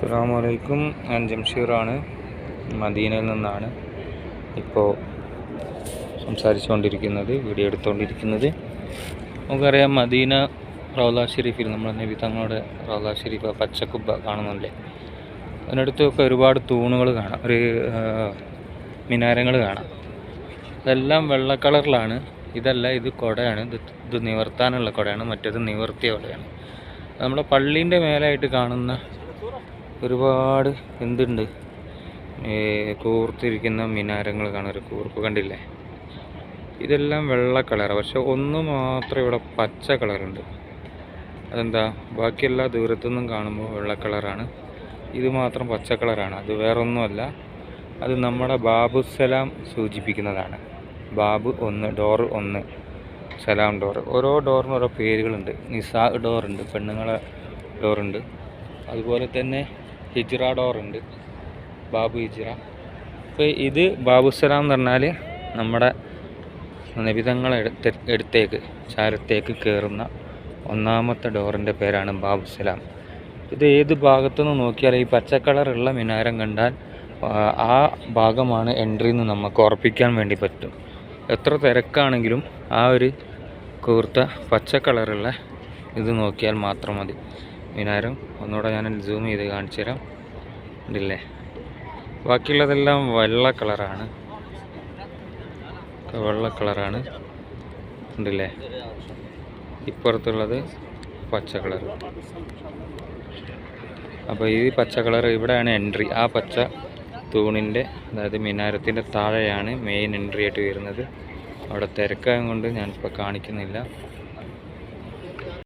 അസ്സലാമലൈക്കും. ഞാൻ ജംഷീറാണ്, മദീനയിൽ നിന്നാണ് ഇപ്പോൾ സംസാരിച്ചുകൊണ്ടിരിക്കുന്നത്, വീഡിയോ എടുത്തുകൊണ്ടിരിക്കുന്നത്. നമുക്കറിയാം, മദീന റൗള ഷെരീഫിൽ നമ്മൾ നബി തങ്ങളുടെ റൗള ഷെരീഫ് പച്ചക്കുബ്ബ കാണുന്നുണ്ടല്ലേ, അതിനടുത്തൊക്കെ ഒരുപാട് തൂണുകൾ കാണാം, ഒരു മിനാരങ്ങൾ കാണാം. ഇതെല്ലാം വെള്ള കളറിലാണ്. ഇതല്ല, ഇത് കുടയാണ്. ഇത് നിവർത്താനുള്ള കുടയാണ്, മറ്റേത് നിവർത്തിയ കുടയാണ്. നമ്മുടെ പള്ളീൻ്റെ മേലായിട്ട് കാണുന്ന ഒരുപാട് എന്തുണ്ട്, കൂർത്തിരിക്കുന്ന മിനാരങ്ങൾ കാണാം. ഒരു കൂർപ്പ് കണ്ടില്ലേ? ഇതെല്ലാം വെള്ള കളറാണ്, പക്ഷെ ഒന്ന് മാത്രം ഇവിടെ പച്ച കളറുണ്ട്. അതെന്താ? ബാക്കിയെല്ലാ ദൂരത്തുനിന്നും കാണുമ്പോൾ വെള്ള കളറാണ്, ഇത് മാത്രം പച്ച കളറാണ്. അത് വേറൊന്നുമല്ല, അത് നമ്മുടെ ബാബുസലാം സൂചിപ്പിക്കുന്നതാണ്. ബാബു 1, ഡോർ 1, സലാം ഡോർ. ഓരോ ഡോറിനും ഓരോ പേരുകളുണ്ട്. നിസാ ഡോറുണ്ട്, പെണ്ണുങ്ങളെ ഡോറുണ്ട്. അതുപോലെ തന്നെ ഹിജ്റ ഡോറുണ്ട്, ബാബു ഹിജ്റ. അപ്പോൾ ഇത് ബാബുസലാം എന്ന് പറഞ്ഞാൽ നമ്മുടെ നബിതങ്ങളെ അടുത്തേക്ക് ചാരത്തേക്ക് കയറുന്ന ഒന്നാമത്തെ ഡോറിൻ്റെ പേരാണ് ബാബുസലാം. ഇത് ഏത് ഭാഗത്തുനിന്ന് നോക്കിയാൽ ഈ പച്ച കളറുള്ള മിനാരം കണ്ടാൽ ആ ഭാഗമാണ് എൻട്രി എന്ന് നമുക്ക് ഉറപ്പിക്കാൻ വേണ്ടി പറ്റും. എത്ര തിരക്കാണെങ്കിലും ആ ഒരു കൂർത്ത പച്ച കളറുള്ള ഇത് നോക്കിയാൽ മാത്രം മതി. മിനാരം ഒന്നുകൂടെ ഞാൻ സൂം ചെയ്ത് കാണിച്ചു തരാം. ഉണ്ടല്ലേ? ബാക്കിയുള്ളതെല്ലാം വെള്ള കളറാണ്, ഉണ്ടല്ലേ? ഇപ്പുറത്തുള്ളത് പച്ച കളർ. അപ്പോൾ ഈ പച്ച കളർ ഇവിടെയാണ് എൻട്രി. ആ പച്ച തൂണിൻ്റെ, അതായത് മിനാരത്തിൻ്റെ താഴെയാണ് മെയിൻ എൻട്രി ആയിട്ട് വരുന്നത്. അവിടെ തിരക്കായത് കൊണ്ട് ഞാനിപ്പോൾ കാണിക്കുന്നില്ല.